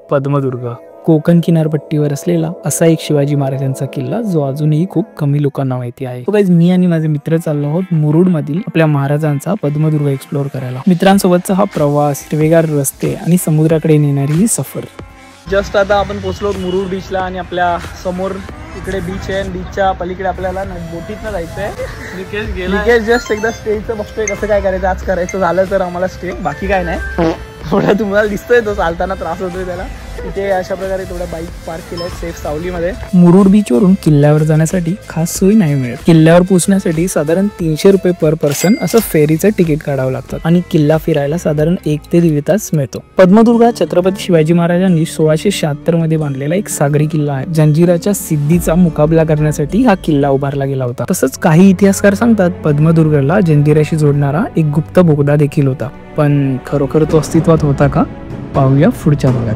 पद्मदुर्ग कोकण किनारपट्टीवर असलेला असा एक शिवाजी महाराजांचा किल्ला जो अजूनही खूप कमी लोकांना माहिती आहे. गाइस, मी आणि माझे मित्र चाललो आहोत मुरुड मधील आपल्या महाराजांचा पद्मदुर्ग एक्सप्लोर करायला. मित्रांसोबतचा हा प्रवास, हिरवेगार रस्ते आणि समुद्राकडे नेणारी ही सफर. जस्ट आता आपण पोहोचलो मुरुड बीचला आणि आपल्या समोर इकडे बीच आहे आणि बीचच्या पलीकडे आपल्याला बोटीतनं जायचंय. निकेश जस्ट एकदा स्टेचं बघतोय कसं काय करायचं. आज करायचं झालं तर आम्हाला स्टे, बाकी काय नाही. थोडा तुम्हाला दिसतोय तो चालताना त्रास होतोय त्याला. इथे अशा प्रकारे थोडा बाईक पार्क केलाय सेफ सावलीमध्ये. मुरुड बीच वरून किल्ल्यावर जाण्यासाठी खास सोयी नाही मिळत. किल्ल्यावर पोहोचण्यासाठी साधारण 300 रुपये पर पर्सन असं फेरीचं तिकीट काढावं लागतं आणि किल्ला फिरायला साधारण 1 ते 1.5 तास मिळतो. पद्मदुर्ग छत्रपती शिवाजी महाराजांनी 1676 मध्ये बांधलेला एक सागरी किल्ला आहे. जंजिराच्या सिद्धीचा मुकाबला करण्यासाठी हा किल्ला उभारला गेला होता. तसंच काही इतिहासकार सांगतात पद्मदुर्गला जंजिराशी जोडणारा एक गुप्त बोगदा देखील होता. पण खरोखर तो अस्तित्वात होता का, पाहूया पुढच्या भागात.